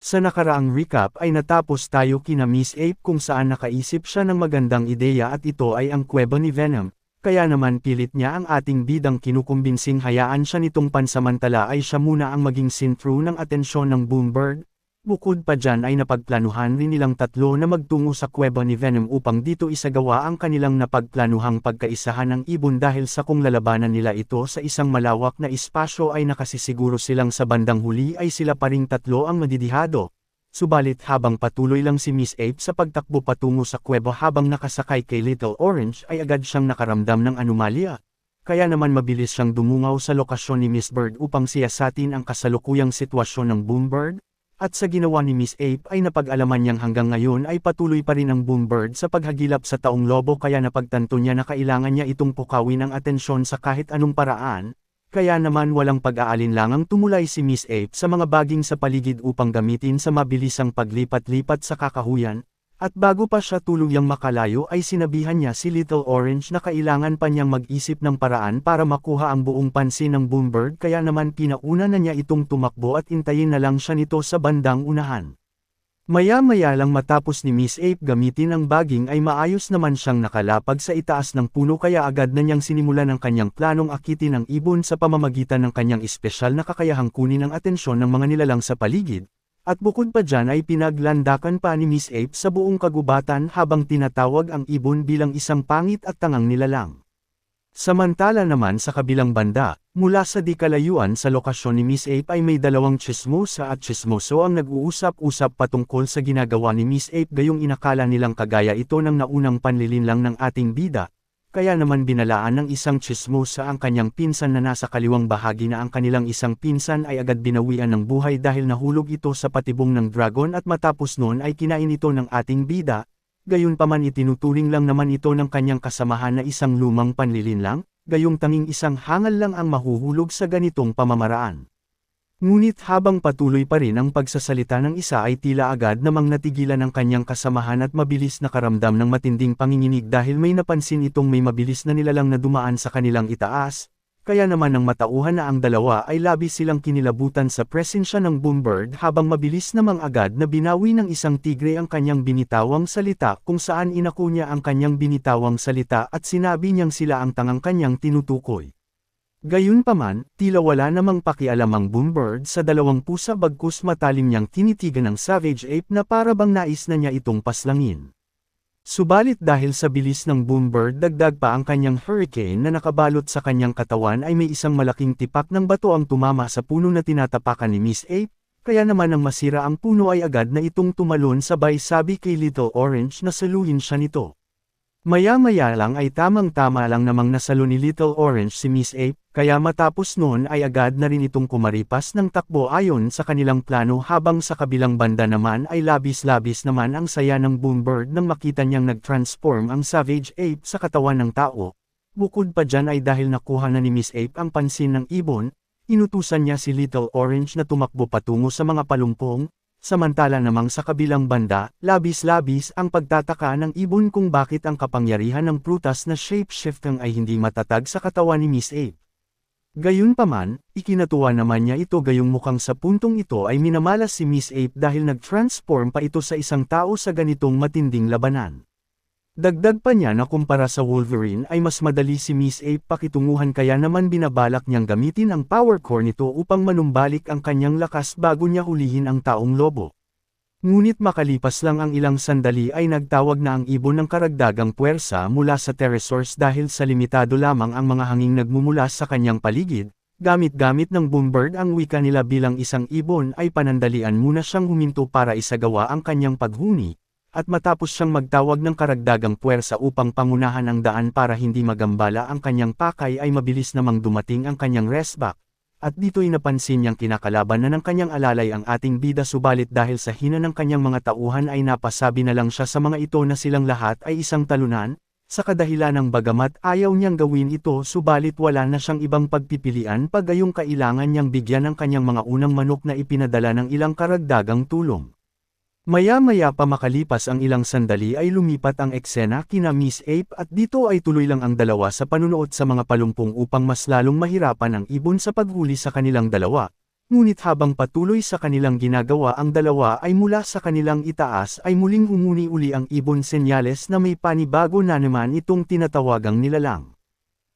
Sa nakaraang recap ay natapos tayo kina Miss Ape kung saan nakaisip siya ng magandang ideya at ito ay ang kuweba ni Venom, kaya naman pilit niya ang ating bidang kinukumbinsing hayaan siya nitong pansamantala ay siya muna ang maging sentro ng atensyon ng Boombird. Bukod pa dyan ay napagplanuhan rin nilang tatlo na magtungo sa kuweba ni Venom upang dito isagawa ang kanilang napagplanuhang pagkaisahan ng ibon dahil sa kung lalabanan nila ito sa isang malawak na espasyo ay nakasisiguro silang sa bandang huli ay sila pa ring tatlo ang madidihado. Subalit habang patuloy lang si Miss Ape sa pagtakbo patungo sa kuweba habang nakasakay kay Little Orange ay agad siyang nakaramdam ng anomalya. Kaya naman mabilis siyang dumungaw sa lokasyon ni Miss Bird upang siyasatin ang kasalukuyang sitwasyon ng Boombird. At sa ginawa ni Miss Ape ay napag-alaman niyang hanggang ngayon ay patuloy pa rin ang Boombird sa paghagilap sa taong lobo kaya napagtanto niya na kailangan niya itong pukawin ang atensyon sa kahit anong paraan, kaya naman walang pag-aalinlangang tumulay si Miss Ape sa mga baging sa paligid upang gamitin sa mabilisang paglipat-lipat sa kakahuyan, at bago pa siya tuluyang makalayo ay sinabihan niya si Little Orange na kailangan pa niyang mag-isip ng paraan para makuha ang buong pansin ng Boombird kaya naman pinauna na niya itong tumakbo at intayin na lang siya nito sa bandang unahan. Maya-maya lang matapos ni Miss Ape gamitin ang baging ay maayos naman siyang nakalapag sa itaas ng puno kaya agad na niyang sinimulan ang kanyang planong akitin ang ibon sa pamamagitan ng kanyang espesyal na kakayahang kunin ang atensyon ng mga nilalang sa paligid. At bukod pa dyan ay pinaglandakan pa ni Miss Ape sa buong kagubatan habang tinatawag ang ibon bilang isang pangit at tangang nilalang. Samantala naman sa kabilang banda, mula sa di kalayuan sa lokasyon ni Miss Ape ay may dalawang tsismosa at tsismoso ang nag-uusap-usap patungkol sa ginagawa ni Miss Ape gayong inakala nilang kagaya ito ng naunang panlilinlang ng ating bida. Kaya naman binalaan ng isang tsismosa ang kanyang pinsan na nasa kaliwang bahagi na ang kanilang isang pinsan ay agad binawian ng buhay dahil nahulog ito sa patibong ng dragon at matapos noon ay kinain ito ng ating bida, gayunpaman itinuturing lang naman ito ng kanyang kasamahan na isang lumang panlilinlang, gayong tanging isang hangal lang ang mahuhulog sa ganitong pamamaraan. Ngunit habang patuloy pa rin ang pagsasalita ng isa ay tila agad namang natigilan ang kanyang kasamahan at mabilis nakaramdam ng matinding panginginig dahil may napansin itong may mabilis na nilalang na dumaan sa kanilang itaas, kaya naman nang matauhan na ang dalawa ay labis silang kinilabutan sa presensya ng Boombird habang mabilis namang agad na binawi ng isang tigre ang kanyang binitawang salita kung saan inako niya ang kanyang binitawang salita at sinabi niyang sila ang tangang kanyang tinutukoy. Gayunpaman, tila wala namang pakialam ang Boombird sa dalawang pusa bagkus matalim niyang tinitigan ng Savage Ape na para bang nais na niya itong paslangin. Subalit dahil sa bilis ng Boombird dagdag pa ang kanyang hurricane na nakabalot sa kanyang katawan ay may isang malaking tipak ng bato ang tumama sa puno na tinatapakan ni Miss Ape, kaya naman nang masira ang puno ay agad na itong tumalon sabay sabi kay Little Orange na saluhin siya nito. Maya-maya lang ay tamang-tama lang namang nasalo ni Little Orange si Miss Ape, kaya matapos noon ay agad na rin itong kumaripas ng takbo ayon sa kanilang plano habang sa kabilang banda naman ay labis-labis naman ang saya ng Boombird nang makita niyang nag-transform ang Savage Ape sa katawan ng tao. Bukod pa dyan ay dahil nakuha na ni Miss Ape ang pansin ng ibon, inutusan niya si Little Orange na tumakbo patungo sa mga palumpong. Samantala namang sa kabilang banda, labis-labis ang pagtataka ng ibon kung bakit ang kapangyarihan ng prutas na shape-shifting ay hindi matatag sa katawan ni Miss Ape. Gayunpaman, ikinatuwa naman niya ito gayong mukhang sa puntong ito ay minamalas si Miss Ape dahil nag-transform pa ito sa isang tao sa ganitong matinding labanan. Dagdag pa niya na kumpara sa Wolverine ay mas madali si Miss Ape pakitunguhan kaya naman binabalak niyang gamitin ang power core nito upang manumbalik ang kanyang lakas bago niya hulihin ang taong lobo. Ngunit makalipas lang ang ilang sandali ay nagtawag na ang ibon ng karagdagang puwersa mula sa Terrasaurus dahil sa limitado lamang ang mga hanging nagmumula sa kanyang paligid, gamit-gamit ng Boombird ang wika nila bilang isang ibon ay panandalian muna siyang huminto para isagawa ang kanyang paghuni. At matapos siyang magtawag ng karagdagang puwersa upang pangunahan ang daan para hindi magambala ang kanyang pakay ay mabilis namang dumating ang kanyang restback, at dito'y napansin niyang kinakalaban na ng kanyang alalay ang ating bida subalit dahil sa hina ng kanyang mga tauhan ay napasabi na lang siya sa mga ito na silang lahat ay isang talunan, sa kadahilan ng bagamat ayaw niyang gawin ito subalit wala na siyang ibang pagpipilian pagayong kailangan niyang bigyan ng kanyang mga unang manok na ipinadala ng ilang karagdagang tulong. Maya-maya pa makalipas ang ilang sandali ay lumipat ang eksena kina Miss Ape at dito ay tuloy lang ang dalawa sa panunood sa mga palumpong upang mas lalong mahirapan ang ibon sa paghuli sa kanilang dalawa. Ngunit habang patuloy sa kanilang ginagawa ang dalawa ay mula sa kanilang itaas ay muling umuni uli ang ibon, senyales na may panibago na naman itong tinatawagang nilalang.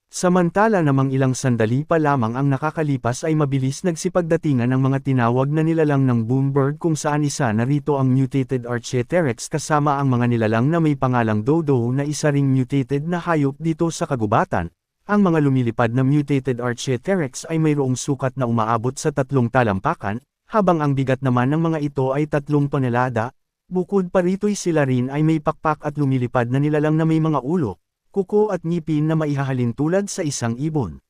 Samantala namang ilang sandali pa lamang ang nakakalipas ay mabilis nagsipagdatingan ang mga tinawag na nilalang ng Boombird, kung saan isa na rito ang mutated Archaeopteryx kasama ang mga nilalang na may pangalang Dodo na isa ring mutated na hayop dito sa kagubatan. Ang mga lumilipad na mutated Archaeopteryx ay mayroong sukat na umaabot sa 3 talampakan, habang ang bigat naman ng mga ito ay 3 tonelada. Bukod pa rito'y sila rin ay may pakpak at lumilipad na nilalang na may mga ulo, kuko at ngipin na maihahalin tulad sa isang ibon.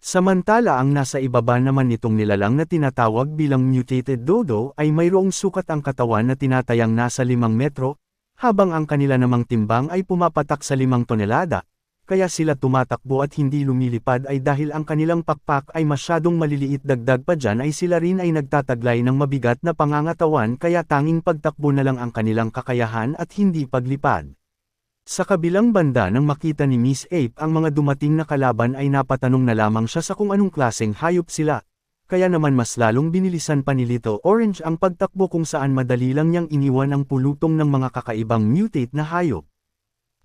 Samantala ang nasa ibaba naman nitong nilalang na tinatawag bilang mutated dodo ay mayroong sukat ang katawan na tinatayang nasa 5 metro, habang ang kanila namang timbang ay pumapatak sa 5 tonelada, kaya sila tumatakbo at hindi lumilipad ay dahil ang kanilang pakpak ay masyadong maliliit. Dagdag pa dyan ay sila rin ay nagtataglay ng mabigat na pangangatawan, kaya tanging pagtakbo na lang ang kanilang kakayahan at hindi paglipad. Sa kabilang banda, nang makita ni Miss Ape ang mga dumating na kalaban ay napatanong na lamang siya sa kung anong klaseng hayop sila. Kaya naman mas lalong binilisan pa ni Little Orange ang pagtakbo, kung saan madali lang niyang iniwan ang pulutong ng mga kakaibang mutate na hayop.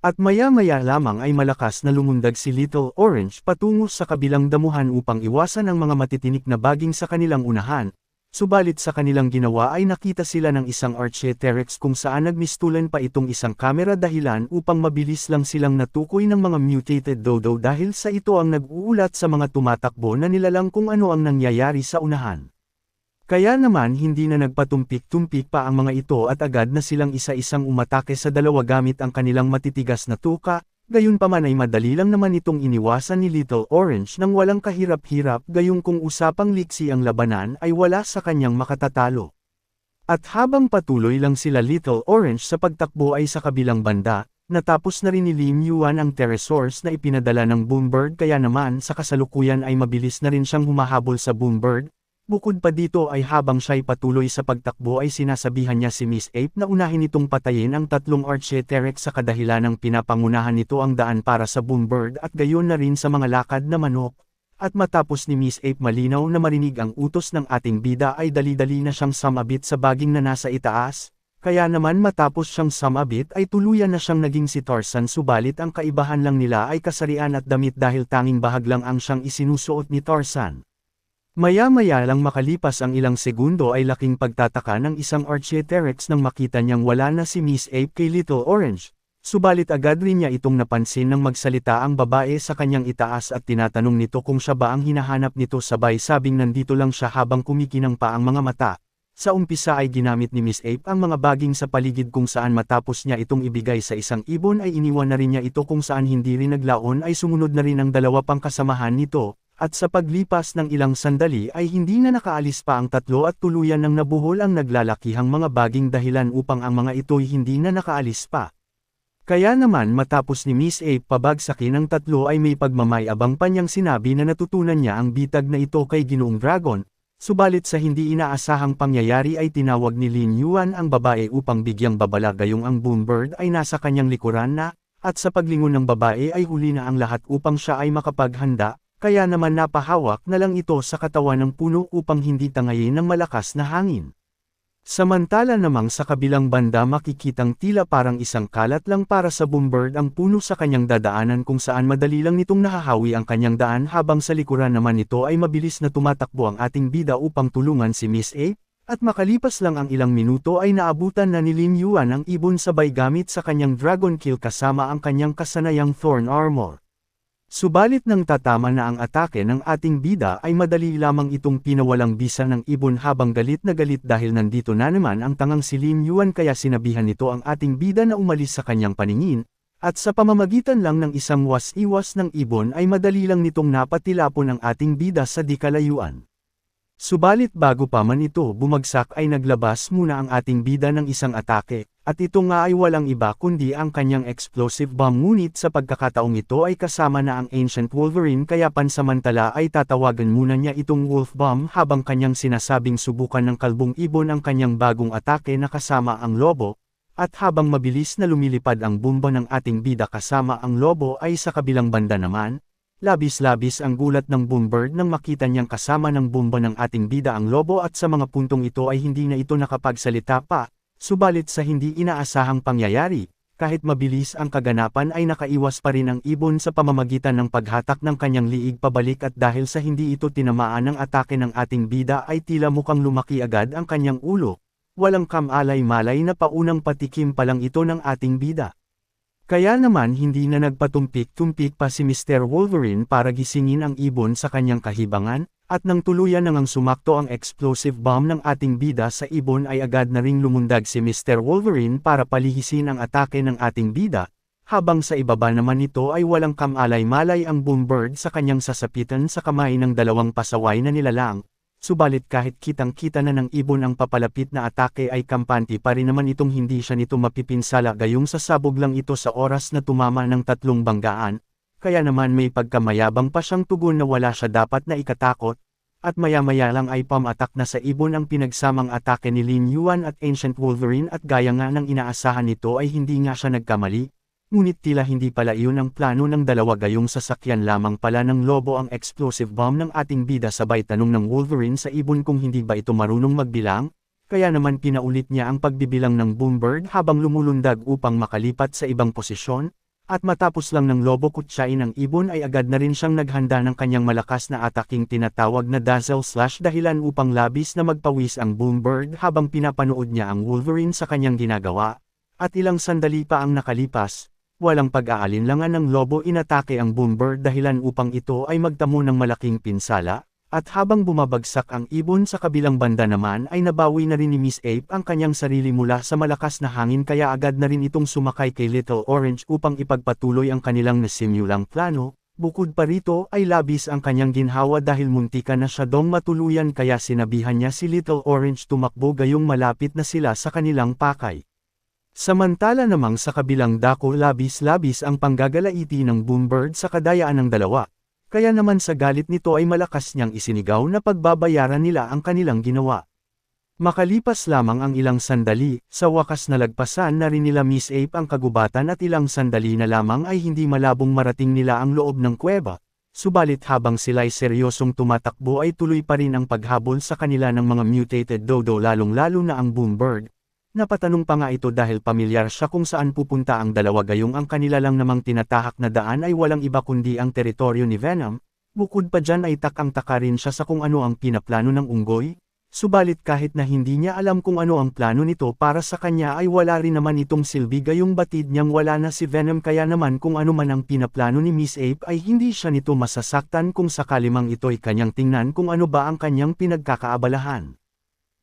At maya-maya lamang ay malakas na lumundag si Little Orange patungo sa kabilang damuhan upang iwasan ang mga matitinik na baging sa kanilang unahan. Subalit sa kanilang ginawa ay nakita sila ng isang Archaeopteryx kung saan nagmistulan pa itong isang kamera, dahilan upang mabilis lang silang natukoy ng mga mutated dodo dahil sa ito ang nag-uulat sa mga tumatakbo na nilalang kung ano ang nangyayari sa unahan. Kaya naman hindi na nagpatumpik-tumpik pa ang mga ito at agad na silang isa-isang umatake sa dalawa gamit ang kanilang matitigas na tuka. Gayunpaman ay madali lang naman itong iniwasan ni Little Orange nang walang kahirap-hirap, gayong kung usapang liksi ang labanan ay wala sa kanyang makatatalo. At habang patuloy lang sila Little Orange sa pagtakbo ay sa kabilang banda, natapos na rin ni Lim Yuan ang pterosaurs na ipinadala ng Boombird, kaya naman sa kasalukuyan ay mabilis na rin siyang humahabol sa Boombird. Bukod pa dito ay habang siya'y patuloy sa pagtakbo ay sinasabihan niya si Miss Ape na unahin itong patayin ang 3 Archaeopteryx sa kadahilanang pinapangunahan nito ang daan para sa Boombird at gayon na rin sa mga lakad na manok. At matapos ni Miss Ape malinaw na marinig ang utos ng ating bida ay dali-dali na siyang sumabit sa baging na nasa itaas, kaya naman matapos siyang sumabit ay tuluyan na siyang naging si Tarzan, subalit ang kaibahan lang nila ay kasarian at damit dahil tanging bahag lang ang siyang isinusuot ni Tarzan. Maya-maya lang makalipas ang ilang segundo ay laking pagtataka ng isang Archaeopteryx nang makita niyang wala na si Miss Ape kay Little Orange. Subalit agad rin niya itong napansin nang magsalita ang babae sa kanyang itaas at tinatanong nito kung siya ba ang hinahanap nito, sabay sabing nandito lang siya habang kumikinang pa ang mga mata. Sa umpisa ay ginamit ni Miss Ape ang mga baging sa paligid, kung saan matapos niya itong ibigay sa isang ibon ay iniwan na rin niya ito, kung saan hindi rin naglaon ay sumunod na rin ang 2 pang kasamahan nito. At sa paglipas ng ilang sandali ay hindi na nakaalis pa ang 3 at tuluyan ng nabuhol ang naglalakihang mga baging, dahilan upang ang mga ito'y hindi na nakaalis pa. Kaya naman matapos ni Miss Ape pabagsakin ang 3 ay may pagmamayabang pa niyang sinabi na natutunan niya ang bitag na ito kay Ginoong Dragon. Subalit sa hindi inaasahang pangyayari ay tinawag ni Lin Yuan ang babae upang bigyang babala, gayong ang Boombird ay nasa kanyang likuran na, at sa paglingon ng babae ay huli na ang lahat upang siya ay makapaghanda. Kaya naman napahawak na lang ito sa katawan ng puno upang hindi tangayin ng malakas na hangin. Samantala namang sa kabilang banda makikitang tila parang isang kalat lang para sa Boombird ang puno sa kanyang dadaanan, kung saan madali lang nitong nahahawi ang kanyang daan, habang sa likuran naman nito ay mabilis na tumatakbo ang ating bida upang tulungan si Miss Ape. At makalipas lang ang ilang minuto ay naabutan na ni Lin Yuan ang ibon sabay gamit sa kanyang Dragon Kill kasama ang kanyang kasanayang Thorn Armor. Subalit nang tatama na ang atake ng ating bida ay madali lamang itong pinawalang bisa ng ibon, habang galit na galit dahil nandito na naman ang tangang si Lim Yuan, kaya sinabihan nito ang ating bida na umalis sa kanyang paningin, at sa pamamagitan lang ng isang was-iwas ng ibon ay madali lang nitong napatilapon ang ating bida sa di kalayuan. Subalit bago pa man ito bumagsak ay naglabas muna ang ating bida ng isang atake, at ito nga ay walang iba kundi ang kanyang explosive bomb, ngunit sa pagkakataong ito ay kasama na ang Ancient Wolverine, kaya pansamantala ay tatawagan muna niya itong Wolf Bomb habang kanyang sinasabing subukan ng kalbong ibon ang kanyang bagong atake na kasama ang lobo, at habang mabilis na lumilipad ang bomba ng ating bida kasama ang lobo ay sa kabilang banda naman, Labis-labis ang gulat ng Boombird nang makita niyang kasama ng bomba ng ating bida ang lobo at sa mga puntong ito ay hindi na ito nakapagsalita pa, subalit sa hindi inaasahang pangyayari, kahit mabilis ang kaganapan ay nakaiwas pa rin ang ibon sa pamamagitan ng paghatak ng kanyang liig pabalik at dahil sa hindi ito tinamaan ng atake ng ating bida ay tila mukhang lumaki agad ang kanyang ulo. Walang kamalay-malay na paunang patikim pa lang ito ng ating bida. Kaya naman hindi na nagpatumpik-tumpik pa si Mr. Wolverine para gisingin ang ibon sa kanyang kahibangan, at nang tuluyan nang sumakto ang explosive bomb ng ating bida sa ibon ay agad na ring lumundag si Mr. Wolverine para palihisin ang atake ng ating bida, habang sa ibaba naman nito ay walang kamalay-malay ang Boombird sa kanyang sasapitan sa kamay ng dalawang pasaway na nilalang. Subalit kahit kitang-kita na ng ibon ang papalapit na atake ay kampante pa rin naman itong hindi siya nito mapipinsala gayong sasabog lang ito sa oras na tumama ng 3 banggaan, kaya naman may pagkamayabang pa siyang tugon na wala siya dapat na ikatakot, at maya-maya lang ay pamatak na sa ibon ang pinagsamang atake ni Lin Yuan at Ancient Wolverine at gaya nga ng inaasahan nito ay hindi nga siya nagkamali. Ngunit tila hindi pala iyon ang plano ng dalawa gayong sasakyan lamang pala ng lobo ang explosive bomb ng ating bida sabay tanong ng Wolverine sa ibon kung hindi ba ito marunong magbilang, kaya naman pinaulit niya ang pagbibilang ng Boombird habang lumulundag upang makalipat sa ibang posisyon, at matapos lang ng lobo kutsain ang ibon ay agad na rin siyang naghanda ng kanyang malakas na ataking tinatawag na dazzle/dahilan upang labis na magpawis ang Boombird habang pinapanood niya ang Wolverine sa kanyang ginagawa, at ilang sandali pa ang nakalipas. Walang pag-aalinlangan ng lobo inatake ang Boombird dahilan upang ito ay magtamo ng malaking pinsala, at habang bumabagsak ang ibon sa kabilang banda naman ay nabawi na rin ni Miss Ape ang kanyang sarili mula sa malakas na hangin kaya agad na rin itong sumakay kay Little Orange upang ipagpatuloy ang kanilang nasimulang plano. Bukod pa rito ay labis ang kanyang ginhawa dahil muntika na siya dong matuluyan kaya sinabihan niya si Little Orange tumakbo gayong malapit na sila sa kanilang pakay. Samantala namang sa kabilang dako labis-labis ang panggagalaiti ng Boombird sa kadayaan ng dalawa, kaya naman sa galit nito ay malakas niyang isinigaw na pagbabayaran nila ang kanilang ginawa. Makalipas lamang ang ilang sandali, sa wakas nalagpasan na rin nila Miss Ape ang kagubatan at ilang sandali na lamang ay hindi malabong marating nila ang loob ng kuweba, subalit habang sila'y seryosong tumatakbo ay tuloy pa rin ang paghabol sa kanila ng mga mutated dodo lalong-lalo na ang Boombird. Napatanong pa nga ito dahil pamilyar siya kung saan pupunta ang dalawa gayong ang kanila lang namang tinatahak na daan ay walang iba kundi ang teritoryo ni Venom, bukod pa dyan ay takang-taka rin siya sa kung ano ang pinaplano ng unggoy, subalit kahit na hindi niya alam kung ano ang plano nito para sa kanya ay wala rin naman itong silbi gayong batid niyang wala na si Venom kaya naman kung ano man ang pinaplano ni Miss Ape ay hindi siya nito masasaktan kung sakali mang ito'y kanyang tingnan kung ano ba ang kanyang pinagkakaabalahan.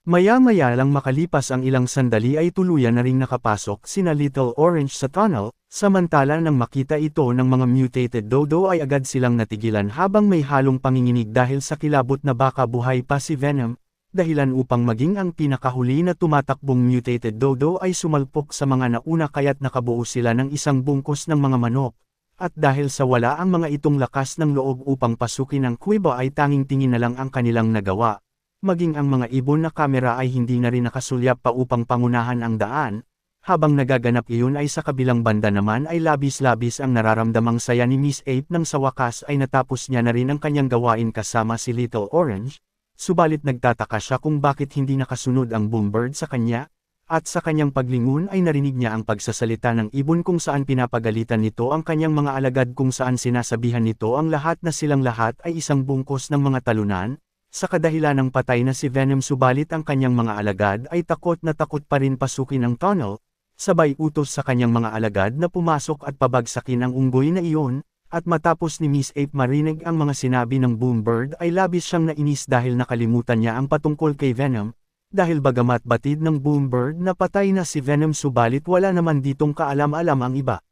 Maya-maya lang makalipas ang ilang sandali ay tuluyan na ring nakapasok sina Little Orange sa tunnel, samantala nang makita ito ng mga mutated dodo ay agad silang natigilan habang may halong panginginig dahil sa kilabot na baka buhay pa si Venom, dahilan upang maging ang pinakahuli na tumatakbong mutated dodo ay sumalpok sa mga nauna kaya't nakabuo sila ng isang bungkos ng mga manok, at dahil sa wala ang mga itong lakas ng loob upang pasukin ang kuweba ay tanging tingin na lang ang kanilang nagawa. Maging ang mga ibon na kamera ay hindi na rin nakasulyap pa upang pangunahan ang daan, habang nagaganap iyon ay sa kabilang banda naman ay labis-labis ang nararamdamang saya ni Miss Ape nang sa wakas ay natapos niya na rin ang kanyang gawain kasama si Little Orange, subalit nagtataka siya kung bakit hindi nakasunod ang Boombird sa kanya, at sa kanyang paglingon ay narinig niya ang pagsasalita ng ibon kung saan pinapagalitan nito ang kanyang mga alagad kung saan sinasabihan nito ang lahat na silang lahat ay isang bungkos ng mga talunan. Sa kadahilan ng patay na si Venom subalit ang kanyang mga alagad ay takot na takot pa rin pasukin ang tunnel, sabay utos sa kanyang mga alagad na pumasok at pabagsakin ang unggoy na iyon, at matapos ni Miss Ape marinig ang mga sinabi ng Boombird ay labis siyang nainis dahil nakalimutan niya ang patungkol kay Venom, dahil bagamat batid ng Boombird na patay na si Venom subalit wala naman ditong kaalam-alam ang iba.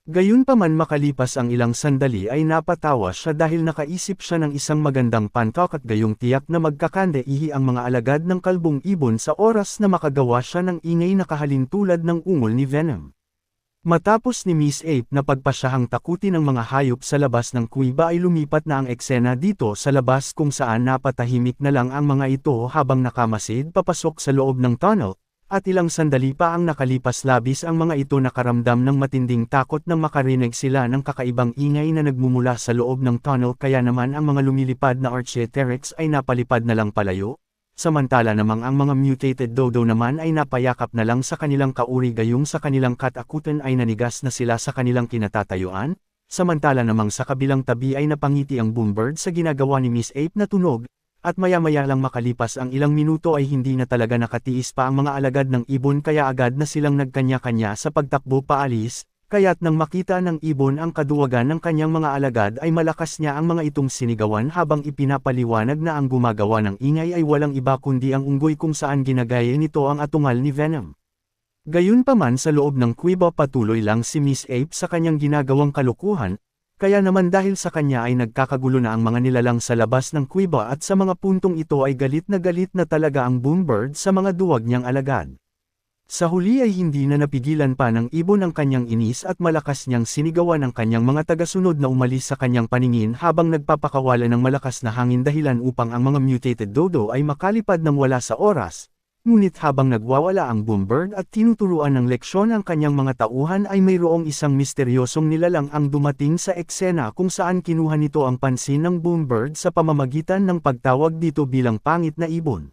Gayunpaman makalipas ang ilang sandali ay napatawa siya dahil nakaisip siya ng isang magandang pankak at gayong tiyak na magkakandaihi ang mga alagad ng kalbong ibon sa oras na makagawa siya ng ingay na kahalintulad ng ungol ni Venom. Matapos ni Miss Ape na pagpasyahang takutin ng mga hayop sa labas ng kuweba ay lumipat na ang eksena dito sa labas kung saan napatahimik na lang ang mga ito habang nakamasid papasok sa loob ng tunnel, At ilang sandali pa ang nakalipas labis ang mga ito nakaramdam ng matinding takot nang makarinig sila ng kakaibang ingay na nagmumula sa loob ng tunnel kaya naman ang mga lumilipad na Archaeopteryx ay napalipad na lang palayo. Samantala namang ang mga mutated dodo naman ay napayakap na lang sa kanilang kauri gayong sa kanilang katakutan ay nanigas na sila sa kanilang kinatatayuan. Samantala namang sa kabilang tabi ay napangiti ang Boombird sa ginagawa ni Miss Ape na tunog. At maya-maya lang makalipas ang ilang minuto ay hindi na talaga nakatiis pa ang mga alagad ng ibon kaya agad na silang nagkanya-kanya sa pagtakbo paalis, kaya't nang makita ng ibon ang kaduwagan ng kanyang mga alagad ay malakas niya ang mga itong sinigawan habang ipinapaliwanag na ang gumagawa ng ingay ay walang iba kundi ang unggoy kung saan ginagaya nito ang atungal ni Venom. Gayunpaman sa loob ng kuweba patuloy lang si Miss Ape sa kanyang ginagawang kalukuhan, kaya naman dahil sa kanya ay nagkakagulo na ang mga nilalang sa labas ng kuweba at sa mga puntong ito ay galit na talaga ang Boombird sa mga duwag niyang alagad. Sa huli ay hindi na napigilan pa ng ibon ang kanyang inis at malakas niyang sinigawan ang kanyang mga tagasunod na umalis sa kanyang paningin habang nagpapakawala ng malakas na hangin dahilan upang ang mga mutated dodo ay makalipad ng wala sa oras. Ngunit habang nagwawala ang Boombird at tinuturuan ng leksyon ang kanyang mga tauhan ay mayroong isang misteryosong nilalang ang dumating sa eksena kung saan kinuha nito ang pansin ng Boombird sa pamamagitan ng pagtawag dito bilang pangit na ibon.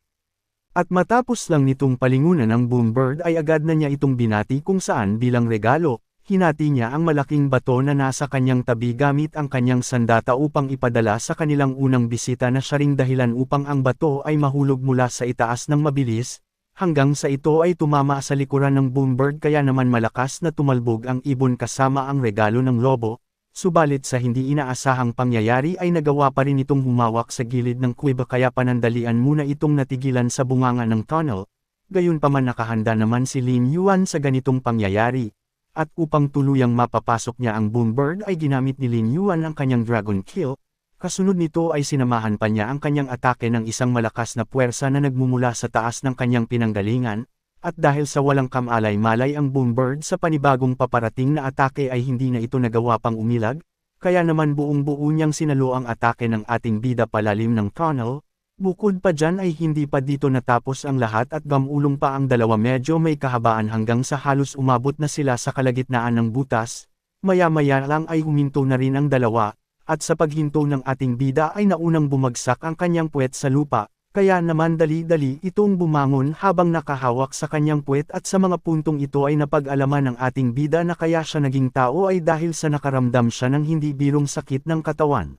At matapos lang nitong palingunan ng Boombird ay agad na niya itong binati kung saan bilang regalo, hinati niya ang malaking bato na nasa kanyang tabi gamit ang kanyang sandata upang ipadala sa kanilang unang bisita na siya ring dahilan upang ang bato ay mahulog mula sa itaas ng mabilis, hanggang sa ito ay tumama sa likuran ng Boombird kaya naman malakas na tumalbog ang ibon kasama ang regalo ng lobo, subalit sa hindi inaasahang pangyayari ay nagawa pa rin itong humawak sa gilid ng kuweba kaya panandalian muna itong natigilan sa bunganga ng tunnel, gayunpaman nakahanda naman si Lin Yuan sa ganitong pangyayari, at upang tuluyang mapapasok niya ang Boombird ay ginamit ni Lin Yuan ang kanyang Dragon Kill. Kasunod nito ay sinamahan pa niya ang kanyang atake ng isang malakas na puwersa na nagmumula sa taas ng kanyang pinanggalingan, at dahil sa walang kamalay-malay ang Boombird sa panibagong paparating na atake ay hindi na ito nagawa pang umilag, kaya naman buong-buo niyang sinalo ang atake ng ating bida palalim ng tunnel. Bukod pa dyan ay hindi pa dito natapos ang lahat at gamulong pa ang dalawa medyo may kahabaan hanggang sa halos umabot na sila sa kalagitnaan ng butas, maya-maya lang ay huminto na rin ang dalawa. At sa paghinto ng ating bida ay naunang bumagsak ang kanyang puwet sa lupa, kaya naman dali-dali itong bumangon habang nakahawak sa kanyang puwet at sa mga puntong ito ay napag-alaman ng ating bida na kaya siya naging tao ay dahil sa nakaramdam siya ng hindi birong sakit ng katawan.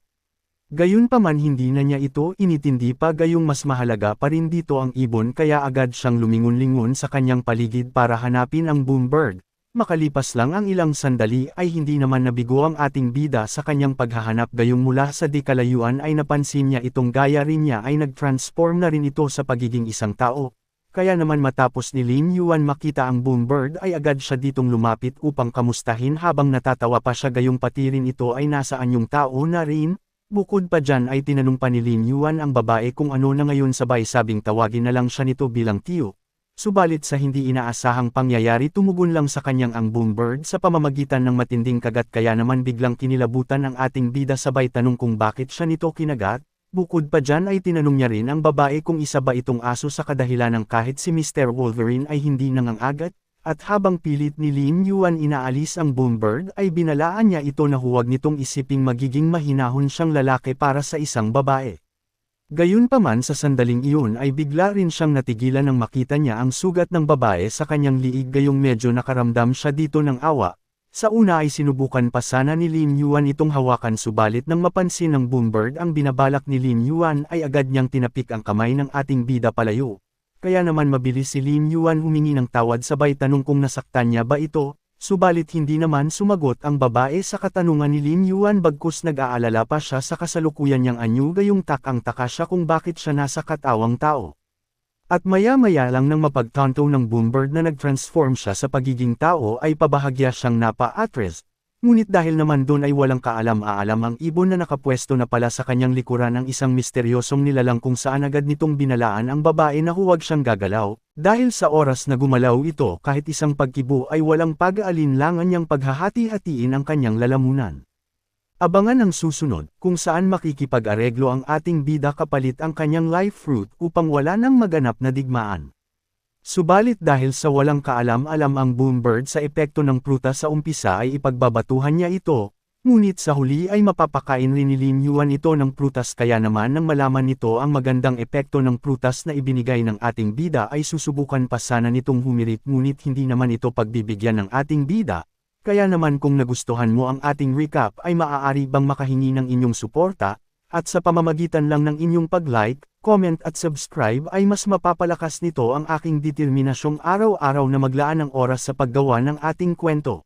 Gayunpaman hindi na niya ito initindi pa gayong mas mahalaga pa rin dito ang ibon kaya agad siyang lumingon-lingon sa kanyang paligid para hanapin ang Boombird. Makalipas lang ang ilang sandali ay hindi naman nabigo ang ating bida sa kanyang paghahanap gayong mula sa di kalayuan ay napansin niya itong gaya rin niya ay nag-transform na rin ito sa pagiging isang tao. Kaya naman matapos ni Lin Yuan makita ang Boombird ay agad siya ditong lumapit upang kamustahin habang natatawa pa siya gayong pati rin ito ay nasa anyong tao na rin. Bukod pa dyan ay tinanong pa ni Lin Yuan ang babae kung ano na ngayon sabay sabing tawagin na lang siya nito bilang tiyo. Subalit sa hindi inaasahang pangyayari tumugon lang sa kanyang ang Boombird sa pamamagitan ng matinding kagat kaya naman biglang kinilabutan ang ating bida sabay tanong kung bakit siya nito kinagat. Bukod pa dyan ay tinanong niya rin ang babae kung isa ba itong aso sa kadahilan ng kahit si Mr. Wolverine ay hindi nangangagat, at habang pilit ni Lin Yuan inaalis ang Boombird ay binalaan niya ito na huwag nitong isiping magiging mahinahon siyang lalaki para sa isang babae. Gayunpaman sa sandaling iyon ay bigla rin siyang natigilan nang makita niya ang sugat ng babae sa kanyang liig gayong medyo nakaramdam siya dito ng awa. Sa una ay sinubukan pa sana ni Lin Yuan itong hawakan subalit nang mapansin ng Boombird ang binabalak ni Lin Yuan ay agad niyang tinapik ang kamay ng ating bida palayo. Kaya naman mabilis si Lin Yuan humingi ng tawad sabay tanong kung nasaktan niya ba ito. Subalit hindi naman sumagot ang babae sa katanungan ni Lin Yuan bagkus nag-aalala pa siya sa kasalukuyan niyang anyo gayong takang-taka siya kung bakit siya nasa katawang tao. At maya-maya lang nang mapagtanto ng Boombird na nag-transform siya sa pagiging tao ay pabahagya siyang napa-atras. Ngunit dahil naman doon ay walang kaalam-aalam ang ibon na nakapwesto na pala sa kanyang likuran ng isang misteryosong nilalang kung saan agad nitong binalaan ang babae na huwag siyang gagalaw. Dahil sa oras na gumalaw ito kahit isang pagkibo ay walang pag-aalinlangan niyang paghahati-hatiin ang kanyang lalamunan. Abangan ang susunod kung saan makikipag-areglo ang ating bida kapalit ang kanyang life fruit upang wala nang maganap na digmaan. Subalit dahil sa walang kaalam-alam ang Boombird sa epekto ng prutas sa umpisa ay ipagbabatuhan niya ito, ngunit sa huli ay mapapakain rin ni Lin Yuan ito ng prutas kaya naman nang malaman nito ang magandang epekto ng prutas na ibinigay ng ating bida ay susubukan pa sana nitong humirit ngunit hindi naman ito pagbibigyan ng ating bida. Kaya naman kung nagustuhan mo ang ating recap ay maaari bang makahingi ng inyong suporta, at sa pamamagitan lang ng inyong pag-like, comment at subscribe ay mas mapapalakas nito ang aking determinasyong araw-araw na maglaan ng oras sa paggawa ng ating kwento.